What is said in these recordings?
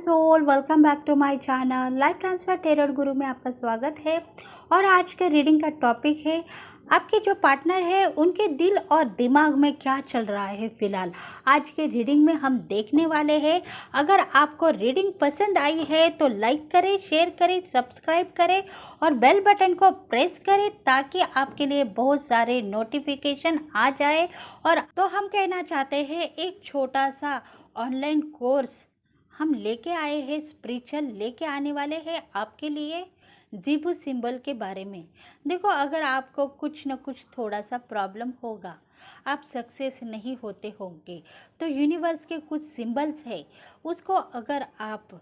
Soul, welcome back to my channel life transfer terror guru में आपका स्वागत है। और आज के रीडिंग का टॉपिक है आपके जो पार्टनर है उनके दिल और दिमाग में क्या चल रहा है फ़िलहाल। आज के रीडिंग में हम देखने वाले हैं। अगर आपको रीडिंग पसंद आई है तो लाइक करें, शेयर करें, सब्सक्राइब करें और बेल बटन को प्रेस करें ताकि आपके लिए बहुत सारे नोटिफिकेशन आ जाए। और तो हम कहना चाहते हैं एक छोटा सा ऑनलाइन कोर्स हम लेके आए हैं, स्पिरिचुअल लेके आने वाले हैं आपके लिए जीबू सिंबल के बारे में। देखो, अगर आपको कुछ न कुछ थोड़ा सा प्रॉब्लम होगा, आप सक्सेस नहीं होते होंगे, तो यूनिवर्स के कुछ सिंबल्स है, उसको अगर आप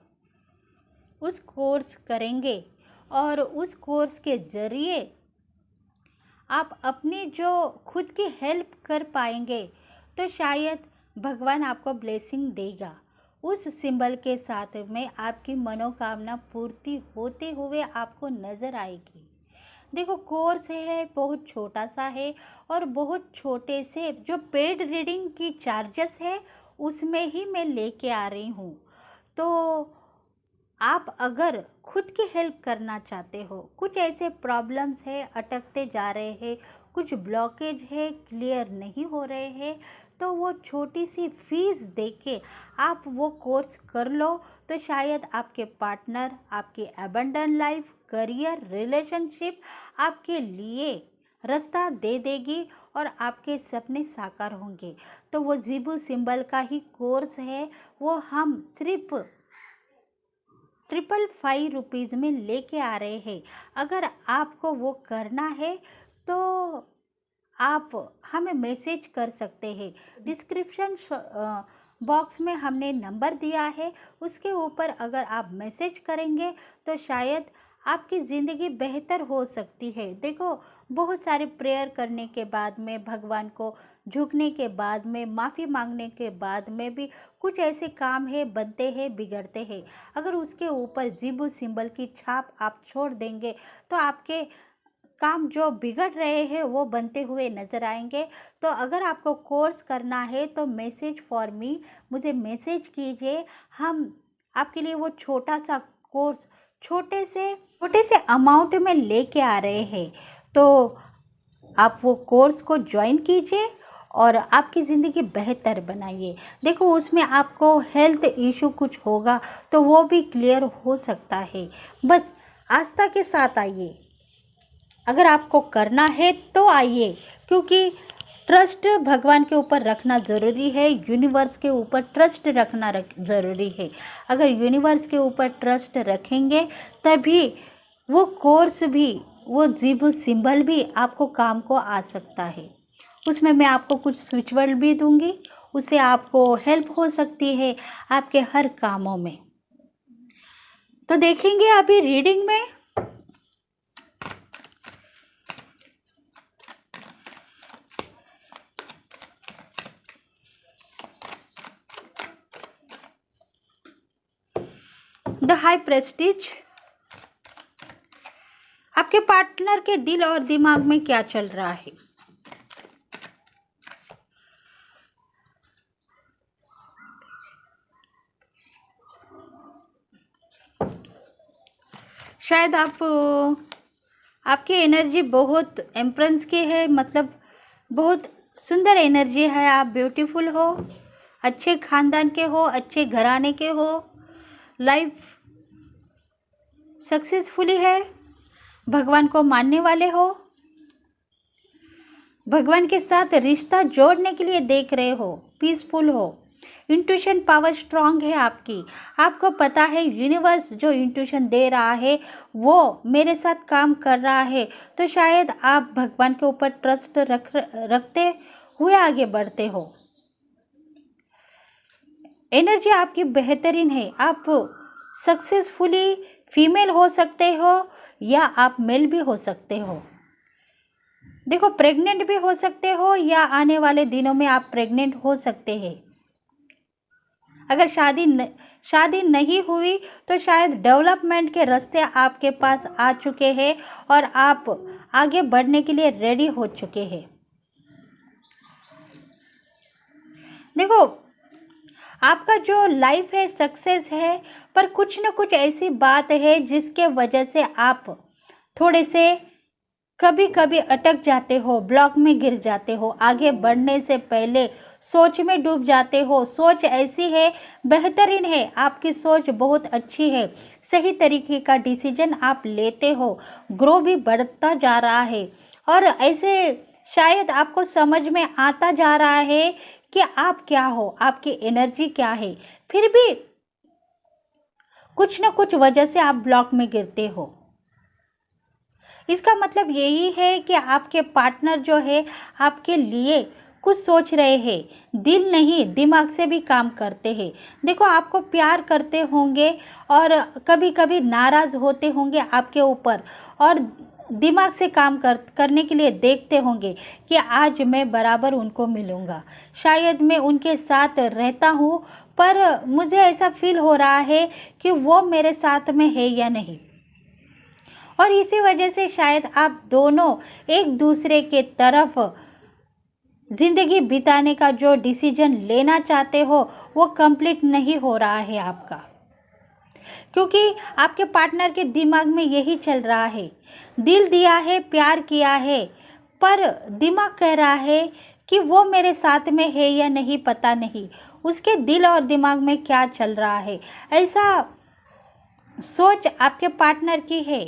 उस कोर्स करेंगे और उस कोर्स के ज़रिए आप अपनी जो खुद की हेल्प कर पाएंगे तो शायद भगवान आपको ब्लेसिंग देगा। उस सिंबल के साथ में आपकी मनोकामना पूर्ति होते हुए आपको नज़र आएगी। देखो, कोर्स है बहुत छोटा सा है और बहुत छोटे से जो पेड रीडिंग की चार्जेस है उसमें ही मैं लेके आ रही हूँ। तो आप अगर खुद की हेल्प करना चाहते हो, कुछ ऐसे प्रॉब्लम्स है, अटकते जा रहे हैं, कुछ ब्लॉकेज है, क्लियर नहीं हो रहे हैं, तो वो छोटी सी फीस देके आप वो कोर्स कर लो तो शायद आपके पार्टनर, आपकी अबंडन लाइफ, करियर, रिलेशनशिप आपके लिए रास्ता दे देगी और आपके सपने साकार होंगे। तो वो जीबू सिंबल का ही कोर्स है, वो हम सिर्फ 555 में लेके आ रहे हैं। अगर आपको वो करना है तो आप हमें मैसेज कर सकते हैं। डिस्क्रिप्शन बॉक्स में हमने नंबर दिया है, उसके ऊपर अगर आप मैसेज करेंगे तो शायद आपकी ज़िंदगी बेहतर हो सकती है। देखो, बहुत सारे प्रेयर करने के बाद में, भगवान को झुकने के बाद में, माफ़ी मांगने के बाद में भी कुछ ऐसे काम है बनते हैं, बिगड़ते हैं। अगर उसके ऊपर जीबू सिंबल की छाप आप छोड़ देंगे तो आपके काम जो बिगड़ रहे हैं वो बनते हुए नज़र आएंगे। तो अगर आपको कोर्स करना है तो मैसेज फॉर मी, मुझे मैसेज कीजिए। हम आपके लिए वो छोटा सा कोर्स छोटे से अमाउंट में लेके आ रहे हैं। तो आप वो कोर्स को ज्वाइन कीजिए और आपकी ज़िंदगी बेहतर बनाइए। देखो, उसमें आपको हेल्थ इशू कुछ होगा तो वो भी क्लियर हो सकता है। बस आस्था के साथ आइए। अगर आपको करना है तो आइए, क्योंकि ट्रस्ट भगवान के ऊपर रखना ज़रूरी है, यूनिवर्स के ऊपर ट्रस्ट रखना ज़रूरी है। अगर यूनिवर्स के ऊपर ट्रस्ट रखेंगे तभी वो कोर्स भी, वो जीबू सिंबल भी आपको काम को आ सकता है। उसमें मैं आपको कुछ स्विच वर्ड भी दूंगी, उससे आपको हेल्प हो सकती है आपके हर कामों में। तो देखेंगे अभी रीडिंग में। द हाई प्रेस्टीज, आपके पार्टनर के दिल और दिमाग में क्या चल रहा है। शायद आपकी एनर्जी बहुत एम्प्रेंस की है, मतलब बहुत सुंदर एनर्जी है। आप ब्यूटीफुल हो, अच्छे खानदान के हो, अच्छे घराने के हो, लाइफ सक्सेसफुली है, भगवान को मानने वाले हो, भगवान के साथ रिश्ता जोड़ने के लिए देख रहे हो, पीसफुल हो, इंट्यूशन पावर स्ट्रांग है आपकी। आपको पता है यूनिवर्स जो इंट्यूशन दे रहा है वो मेरे साथ काम कर रहा है। तो शायद आप भगवान के ऊपर ट्रस्ट रखते हुए आगे बढ़ते हो। एनर्जी आपकी बेहतरीन है। आप सक्सेसफुली फीमेल हो सकते हो या आप मेल भी हो सकते हो। देखो, प्रेग्नेंट भी हो सकते हो या आने वाले दिनों में आप प्रेग्नेंट हो सकते हैं। अगर शादी नहीं हुई तो शायद डेवलपमेंट के रास्ते आपके पास आ चुके हैं और आप आगे बढ़ने के लिए रेडी हो चुके हैं। देखो, आपका जो लाइफ है सक्सेस है, पर कुछ न कुछ ऐसी बात है जिसके वजह से आप थोड़े से कभी कभी अटक जाते हो, ब्लॉक में गिर जाते हो, आगे बढ़ने से पहले सोच में डूब जाते हो। सोच ऐसी है, बेहतरीन है, आपकी सोच बहुत अच्छी है, सही तरीके का डिसीजन आप लेते हो, ग्रो भी बढ़ता जा रहा है। और ऐसे शायद आपको समझ में आता जा रहा है कि आप क्या हो, आपकी एनर्जी क्या है, फिर भी कुछ न कुछ वजह से आप ब्लॉक में गिरते हो। इसका मतलब यही है कि आपके पार्टनर जो है आपके लिए कुछ सोच रहे हैं, दिल नहीं दिमाग से भी काम करते हैं। देखो, आपको प्यार करते होंगे और कभी कभी नाराज़ होते होंगे आपके ऊपर, और दिमाग से काम करने के लिए देखते होंगे कि आज मैं बराबर उनको मिलूँगा, शायद मैं उनके साथ रहता हूँ, पर मुझे ऐसा फील हो रहा है कि वो मेरे साथ में है या नहीं। और इसी वजह से शायद आप दोनों एक दूसरे के तरफ ज़िंदगी बिताने का जो डिसीजन लेना चाहते हो वो कंप्लीट नहीं हो रहा है आपका, क्योंकि आपके पार्टनर के दिमाग में यही चल रहा है। दिल दिया है, प्यार किया है, पर दिमाग कह रहा है कि वो मेरे साथ में है या नहीं पता नहीं। उसके दिल और दिमाग में क्या चल रहा है, ऐसा सोच आपके पार्टनर की है,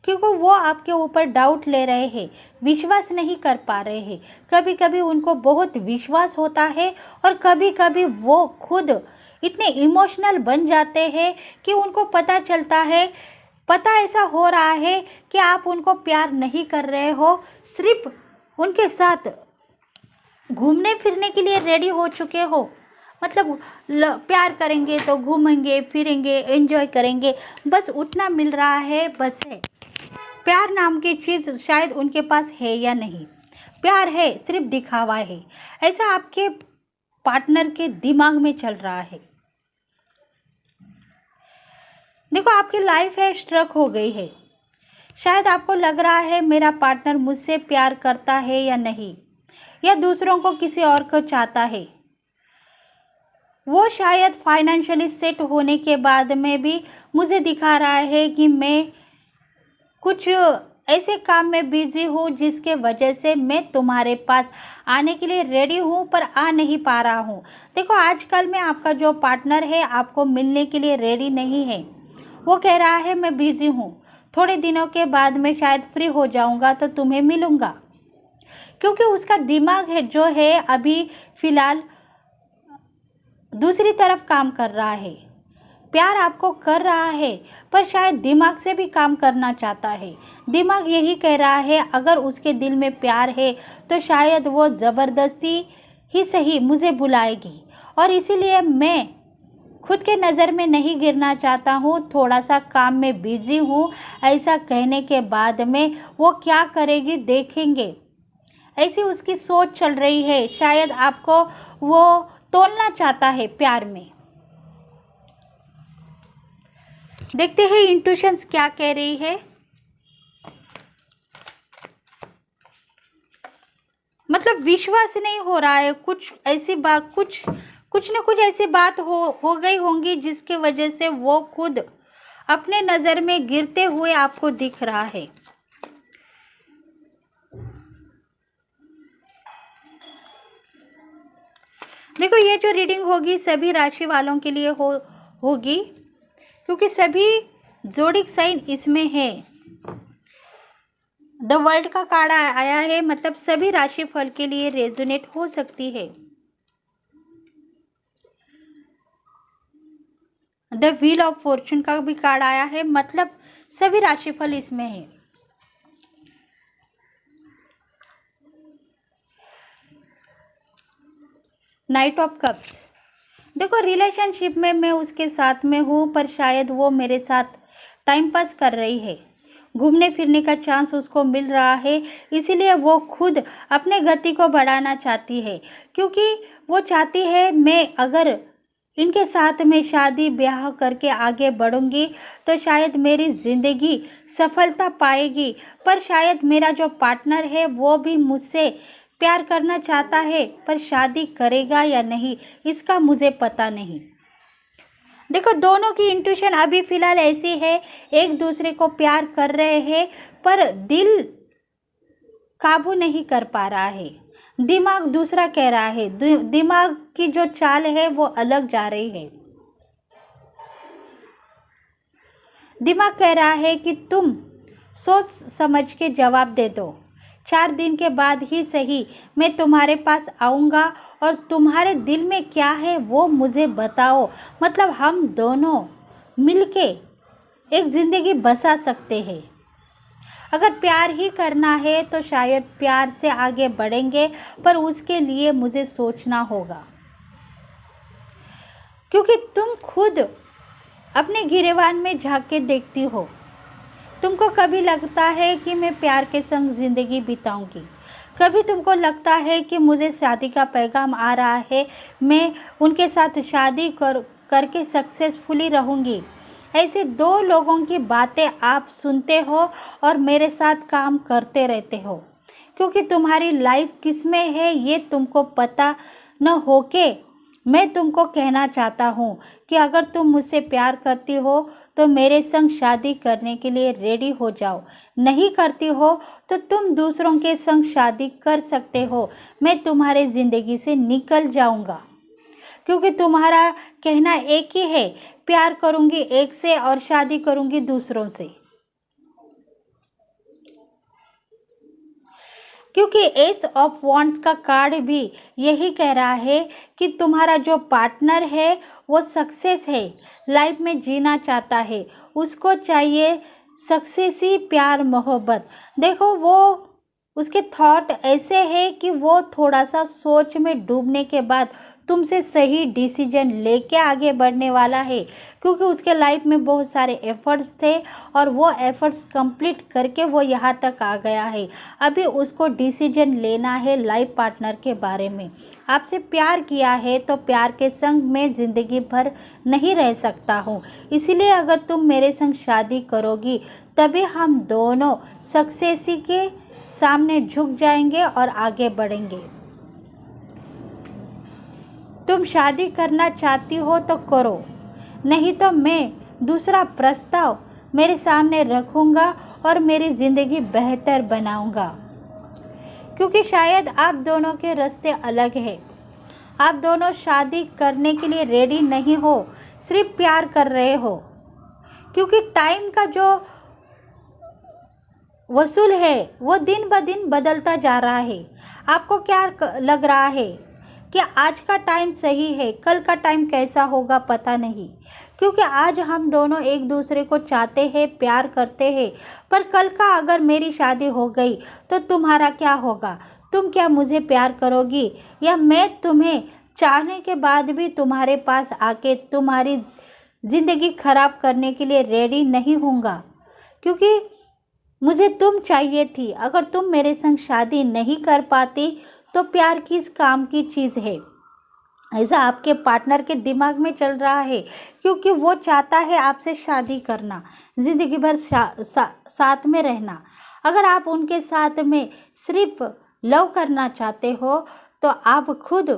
क्योंकि वो आपके ऊपर डाउट ले रहे हैं, विश्वास नहीं कर पा रहे हैं। कभी कभी उनको बहुत विश्वास होता है और कभी कभी वो खुद इतने इमोशनल बन जाते हैं कि उनको पता चलता है, पता ऐसा हो रहा है कि आप उनको प्यार नहीं कर रहे हो, सिर्फ उनके साथ घूमने फिरने के लिए रेडी हो चुके हो। मतलब प्यार करेंगे तो घूमेंगे फिरेंगे एंजॉय करेंगे, बस उतना मिल रहा है, बस है। प्यार नाम की चीज़ शायद उनके पास है या नहीं, प्यार है सिर्फ दिखावा है, ऐसा आपके पार्टनर के दिमाग में चल रहा है। देखो, आपकी लाइफ है स्ट्रक हो गई है। शायद आपको लग रहा है मेरा पार्टनर मुझसे प्यार करता है या नहीं, या दूसरों को किसी और को चाहता है। वो शायद फाइनेंशियली सेट होने के बाद में भी मुझे दिखा रहा है कि मैं कुछ ऐसे काम में बिजी हूँ जिसके वजह से मैं तुम्हारे पास आने के लिए रेडी हूँ, पर आ नहीं पा रहा हूँ। देखो, आजकल में आपका जो पार्टनर है आपको मिलने के लिए रेडी नहीं है। वो कह रहा है मैं बिजी हूँ, थोड़े दिनों के बाद मैं शायद फ्री हो जाऊँगा तो तुम्हें मिलूँगा, क्योंकि उसका दिमाग है जो है अभी फ़िलहाल दूसरी तरफ काम कर रहा है। प्यार आपको कर रहा है, पर शायद दिमाग से भी काम करना चाहता है। दिमाग यही कह रहा है अगर उसके दिल में प्यार है तो शायद वो ज़बरदस्ती ही सही मुझे बुलाएगी, और इसीलिए मैं खुद के नज़र में नहीं गिरना चाहता हूँ, थोड़ा सा काम में बिजी हूँ। ऐसा कहने के बाद में वो क्या करेगी देखेंगे, ऐसी उसकी सोच चल रही है। शायद आपको वो तोलना चाहता है प्यार में। देखते हैं इंट्यूशंस क्या कह रही है। मतलब विश्वास नहीं हो रहा है, कुछ ऐसी बात कुछ न कुछ ऐसी बात हो गई होंगी जिसके वजह से वो खुद अपने नज़र में गिरते हुए आपको दिख रहा है। देखो, ये जो रीडिंग होगी सभी राशि वालों के लिए होगी, क्योंकि सभी जोडिक साइन इसमें है। द वर्ल्ड का कार्ड आया है, मतलब सभी राशि फल के लिए रेजोनेट हो सकती है। द व्हील ऑफ फॉर्चून का भी कार्ड आया है, मतलब सभी राशिफल इसमें है। नाइट ऑफ कप्स, देखो रिलेशनशिप में मैं उसके साथ में हूँ, पर शायद वो मेरे साथ टाइम पास कर रही है, घूमने फिरने का चांस उसको मिल रहा है, इसीलिए वो खुद अपने गति को बढ़ाना चाहती है, क्योंकि वो चाहती है मैं अगर इनके साथ में शादी ब्याह करके आगे बढ़ूंगी तो शायद मेरी ज़िंदगी सफलता पाएगी, पर शायद मेरा जो पार्टनर है वो भी मुझसे प्यार करना चाहता है पर शादी करेगा या नहीं इसका मुझे पता नहीं। देखो, दोनों की इंट्यूशन अभी फ़िलहाल ऐसी है, एक दूसरे को प्यार कर रहे हैं पर दिल काबू नहीं कर पा रहा है। दिमाग दूसरा कह रहा है, दिमाग की जो चाल है वो अलग जा रही है। दिमाग कह रहा है कि तुम सोच समझ के जवाब दे दो, 4 दिन के बाद ही सही मैं तुम्हारे पास आऊँगा और तुम्हारे दिल में क्या है वो मुझे बताओ, मतलब हम दोनों मिलके एक ज़िंदगी बसा सकते हैं। अगर प्यार ही करना है तो शायद प्यार से आगे बढ़ेंगे, पर उसके लिए मुझे सोचना होगा, क्योंकि तुम खुद अपने गिरेबान में झांक के देखती हो। तुमको कभी लगता है कि मैं प्यार के संग ज़िंदगी बिताऊंगी, कभी तुमको लगता है कि मुझे शादी का पैगाम आ रहा है, मैं उनके साथ शादी करके सक्सेसफुली रहूंगी। ऐसे 2 लोगों की बातें आप सुनते हो और मेरे साथ काम करते रहते हो, क्योंकि तुम्हारी लाइफ किस में है ये तुमको पता न हो के मैं तुमको कहना चाहता हूँ कि अगर तुम मुझसे प्यार करती हो तो मेरे संग शादी करने के लिए रेडी हो जाओ। नहीं करती हो तो तुम दूसरों के संग शादी कर सकते हो, मैं तुम्हारे ज़िंदगी से निकल जाऊँगा, क्योंकि तुम्हारा कहना एक ही है, प्यार करूँगी एक से और शादी करूँगी दूसरों से। क्योंकि एस ऑफ वॉन्ड्स का कार्ड भी यही कह रहा है कि तुम्हारा जो पार्टनर है वो सक्सेस है, लाइफ में जीना चाहता है, उसको चाहिए सक्सेस ही प्यार मोहब्बत। देखो, वो उसके थॉट ऐसे है कि वो थोड़ा सा सोच में डूबने के बाद तुमसे सही डिसीजन लेके आगे बढ़ने वाला है, क्योंकि उसके लाइफ में बहुत सारे एफर्ट्स थे और वो एफर्ट्स कंप्लीट करके वो यहाँ तक आ गया है। अभी उसको डिसीजन लेना है लाइफ पार्टनर के बारे में। आपसे प्यार किया है तो प्यार के संग में ज़िंदगी भर नहीं रह सकता हूँ, इसीलिए अगर तुम मेरे संग शादी करोगी तभी हम दोनों सक्सेस के सामने झुक जाएंगे और आगे बढ़ेंगे। तुम शादी करना चाहती हो तो करो, नहीं तो मैं दूसरा प्रस्ताव मेरे सामने रखूँगा और मेरी ज़िंदगी बेहतर बनाऊँगा, क्योंकि शायद आप दोनों के रास्ते अलग हैं। आप दोनों शादी करने के लिए रेडी नहीं हो, सिर्फ प्यार कर रहे हो, क्योंकि टाइम का जो वसूल है वो दिन ब दिन बदलता जा रहा है। आपको क्या लग रहा है कि आज का टाइम सही है, कल का टाइम कैसा होगा पता नहीं, क्योंकि आज हम दोनों एक दूसरे को चाहते हैं, प्यार करते हैं, पर कल का अगर मेरी शादी हो गई तो तुम्हारा क्या होगा? तुम क्या मुझे प्यार करोगी, या मैं तुम्हें चाहने के बाद भी तुम्हारे पास आके तुम्हारी ज़िंदगी खराब करने के लिए रेडी नहीं होऊंगा, क्योंकि मुझे तुम चाहिए थी। अगर तुम मेरे संग शादी नहीं कर पाती तो प्यार किस काम की चीज़ है, ऐसा आपके पार्टनर के दिमाग में चल रहा है, क्योंकि वो चाहता है आपसे शादी करना, ज़िंदगी भर साथ में रहना। अगर आप उनके साथ में सिर्फ लव करना चाहते हो तो आप खुद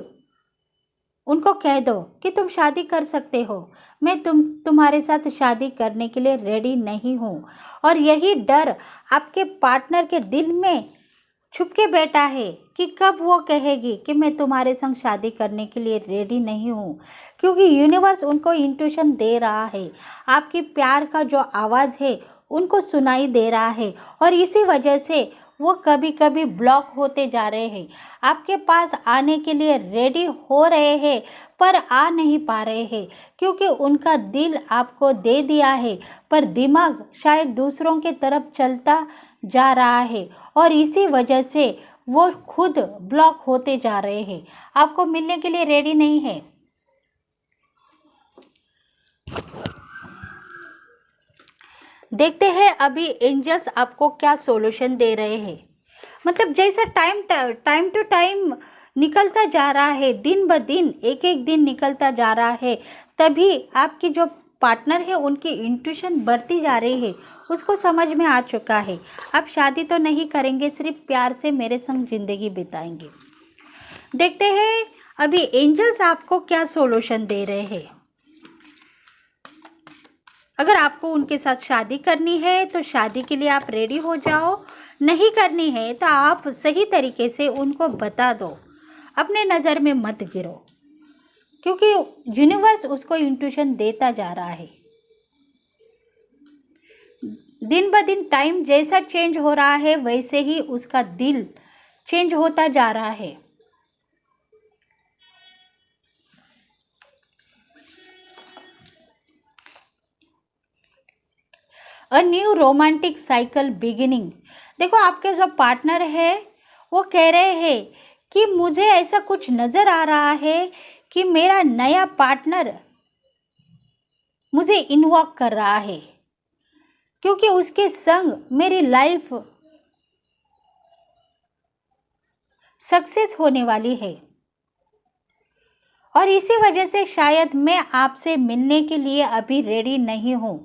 उनको कह दो कि तुम शादी कर सकते हो, मैं तुम्हारे साथ शादी करने के लिए रेडी नहीं हूँ। और यही डर आपके पार्टनर के दिल में छुप के बैठा है कि कब वो कहेगी कि मैं तुम्हारे संग शादी करने के लिए रेडी नहीं हूँ, क्योंकि यूनिवर्स उनको इंट्यूशन दे रहा है, आपकी प्यार का जो आवाज़ है उनको सुनाई दे रहा है, और इसी वजह से वो कभी कभी ब्लॉक होते जा रहे हैं। आपके पास आने के लिए रेडी हो रहे हैं पर आ नहीं पा रहे हैं, क्योंकि उनका दिल आपको दे दिया है पर दिमाग शायद दूसरों के तरफ चलता जा रहा है, और इसी वजह से वो खुद ब्लॉक होते जा रहे हैं, आपको मिलने के लिए रेडी नहीं है। देखते हैं अभी एंजल्स आपको क्या सॉल्यूशन दे रहे हैं। मतलब जैसा टाइम टू टाइम निकलता जा रहा है, दिन ब दिन एक एक दिन निकलता जा रहा है, तभी आपकी जो पार्टनर है उनकी इंट्यूशन बढ़ती जा रही है, उसको समझ में आ चुका है आप शादी तो नहीं करेंगे, सिर्फ प्यार से मेरे संग ज़िंदगी बिताएंगे। देखते हैं अभी एंजल्स आपको क्या सॉल्यूशन दे रहे हैं। अगर आपको उनके साथ शादी करनी है तो शादी के लिए आप रेडी हो जाओ, नहीं करनी है तो आप सही तरीके से उनको बता दो, अपने नज़र में मत गिरो, क्योंकि यूनिवर्स उसको इंट्यूशन देता जा रहा है। दिन ब दिन टाइम जैसा चेंज हो रहा है वैसे ही उसका दिल चेंज होता जा रहा है। A new romantic cycle beginning. देखो आपके जो पार्टनर है वो कह रहे हैं कि मुझे ऐसा कुछ नज़र आ रहा है कि मेरा नया पार्टनर मुझे इन्वॉक कर रहा है, क्योंकि उसके संग मेरी लाइफ सक्सेस होने वाली है और इसी वजह से शायद मैं आपसे मिलने के लिए अभी रेडी नहीं हूँ।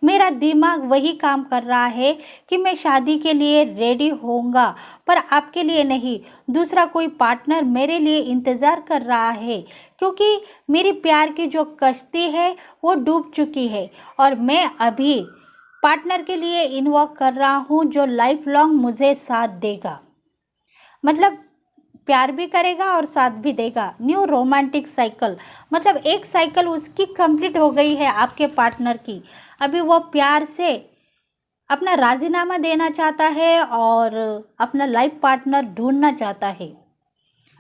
मेरा दिमाग वही काम कर रहा है कि मैं शादी के लिए रेडी होऊंगा, पर आपके लिए नहीं, दूसरा कोई पार्टनर मेरे लिए इंतज़ार कर रहा है, क्योंकि मेरी प्यार की जो कश्ती है वो डूब चुकी है और मैं अभी पार्टनर के लिए इन्वॉक कर रहा हूँ जो लाइफ लॉन्ग मुझे साथ देगा, मतलब प्यार भी करेगा और साथ भी देगा। न्यू रोमांटिक साइकिल मतलब एक साइकिल उसकी कंप्लीट हो गई है आपके पार्टनर की, अभी वो प्यार से अपना राजीनामा देना चाहता है और अपना लाइफ पार्टनर ढूंढना चाहता है,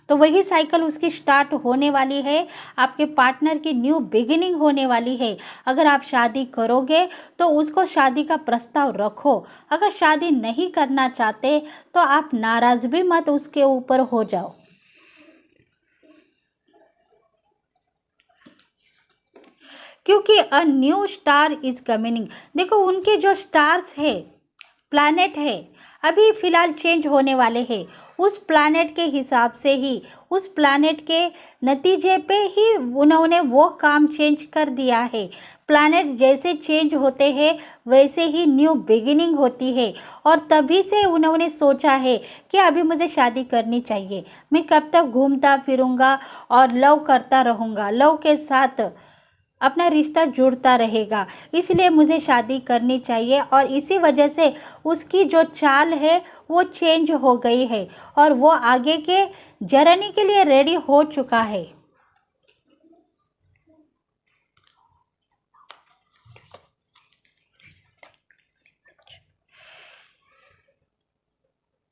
तो वही साइकिल उसकी स्टार्ट होने वाली है, आपके पार्टनर की न्यू बिगिनिंग होने वाली है। अगर आप शादी करोगे तो उसको शादी का प्रस्ताव रखो, अगर शादी नहीं करना चाहते तो आप नाराज़ भी मत उसके ऊपर हो जाओ। क्योंकि a new star is coming. देखो उनके जो स्टार्स है, प्लैनेट है, अभी फ़िलहाल चेंज होने वाले हैं, उस प्लैनेट के हिसाब से ही, उस प्लैनेट के नतीजे पे ही उन्होंने वो काम चेंज कर दिया है। प्लैनेट जैसे चेंज होते हैं वैसे ही न्यू बिगिनिंग होती है और तभी से उन्होंने सोचा है कि अभी मुझे शादी करनी चाहिए, मैं कब तक घूमता फिरूँगा और लव करता रहूँगा, लव के साथ अपना रिश्ता जुड़ता रहेगा, इसलिए मुझे शादी करनी चाहिए। और इसी वजह से उसकी जो चाल है वो चेंज हो गई है और वो आगे के जर्नी के लिए रेडी हो चुका है।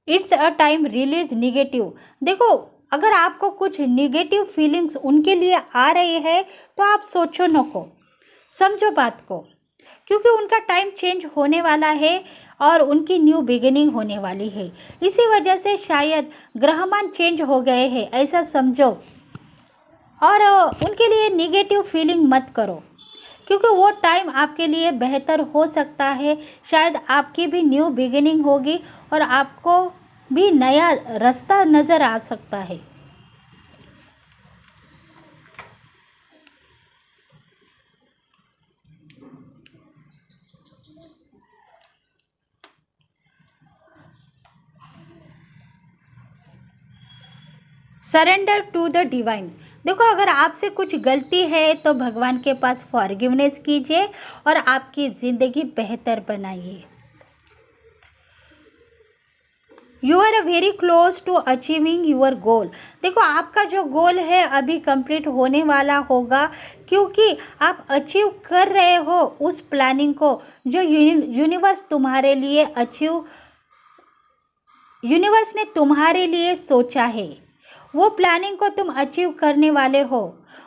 It's a time release negative. देखो अगर आपको कुछ निगेटिव फीलिंग्स उनके लिए आ रही है तो आप सोचो नको, समझो बात को, क्योंकि उनका टाइम चेंज होने वाला है और उनकी न्यू बिगिनिंग होने वाली है। इसी वजह से शायद ग्रहमान चेंज हो गए हैं, ऐसा समझो। और उनके लिए निगेटिव फीलिंग मत करो, क्योंकि वो टाइम आपके लिए बेहतर हो सकता है, शायद आपकी भी न्यू बिगिनिंग होगी और आपको भी नया रास्ता नज़र आ सकता है। Surrender to the divine. देखो अगर आपसे कुछ गलती है तो भगवान के पास फॉरगिवनेस कीजिए और आपकी ज़िंदगी बेहतर बनाइए। You are a very close to achieving your goal. देखो आपका जो गोल है अभी कंप्लीट होने वाला होगा, क्योंकि आप अचीव कर रहे हो उस प्लानिंग को जो यूनिवर्स तुम्हारे लिए यूनिवर्स ने तुम्हारे लिए सोचा है, वो प्लानिंग को तुम अचीव करने वाले हो।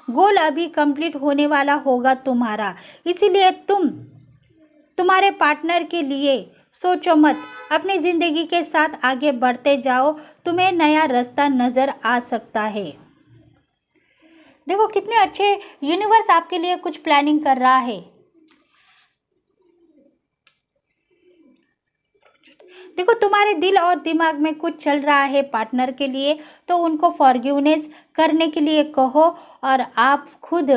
गोल अभी कंप्लीट होने वाला होगा तुम्हारा, इसीलिए तुम्हारे पार्टनर के लिए सोचो मत, अपनी ज़िंदगी के साथ आगे बढ़ते जाओ, तुम्हें नया रास्ता नज़र आ सकता है। देखो कितने अच्छे यूनिवर्स आपके लिए कुछ प्लानिंग कर रहा है। देखो तुम्हारे दिल और दिमाग में कुछ चल रहा है पार्टनर के लिए, तो उनको फॉरगिवनेस करने के लिए कहो और आप खुद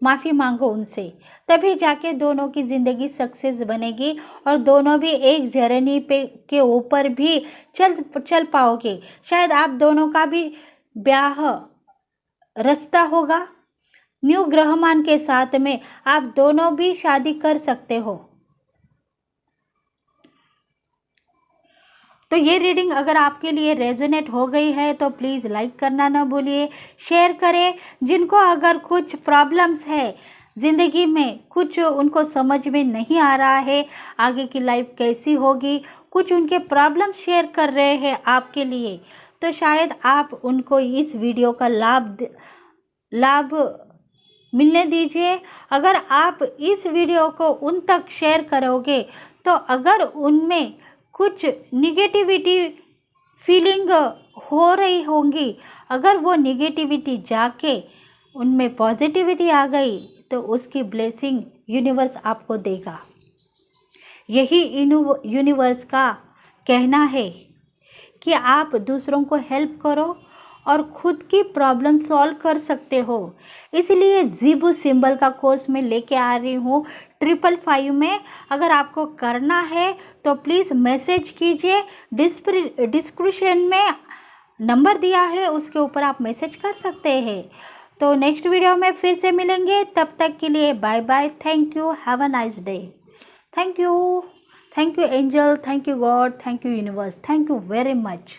माफ़ी मांगो उनसे, तभी जाके दोनों की ज़िंदगी सक्सेस बनेगी और दोनों भी एक जर्नी पे के ऊपर भी चल पाओगे। शायद आप दोनों का भी ब्याह रचता होगा। न्यू ग्रहमान के साथ में आप दोनों भी शादी कर सकते हो। तो ये रीडिंग अगर आपके लिए रेजोनेट हो गई है तो प्लीज़ लाइक करना ना भूलिए, शेयर करें। जिनको अगर कुछ प्रॉब्लम्स है ज़िंदगी में, कुछ उनको समझ में नहीं आ रहा है आगे की लाइफ कैसी होगी, कुछ उनके प्रॉब्लम्स शेयर कर रहे हैं आपके लिए, तो शायद आप उनको इस वीडियो का लाभ मिलने दीजिए। अगर आप इस वीडियो को उन तक शेयर करोगे तो अगर उनमें कुछ निगेटिविटी फीलिंग हो रही होंगी, अगर वो निगेटिविटी जाके उनमें पॉजिटिविटी आ गई तो उसकी ब्लेसिंग यूनिवर्स आपको देगा। यही यूनिवर्स का कहना है कि आप दूसरों को हेल्प करो और खुद की प्रॉब्लम सॉल्व कर सकते हो। इसलिए ज़ीबू सिंबल का कोर्स मैं लेके आ रही हूँ 555 में। अगर आपको करना है तो प्लीज़ मैसेज कीजिए, डिस्क्रिप्शन में नंबर दिया है उसके ऊपर आप मैसेज कर सकते हैं। तो नेक्स्ट वीडियो में फिर से मिलेंगे, तब तक के लिए bye bye. Thank you, have a nice day. Thank you angel, thank you God, thank you universe, thank you very much.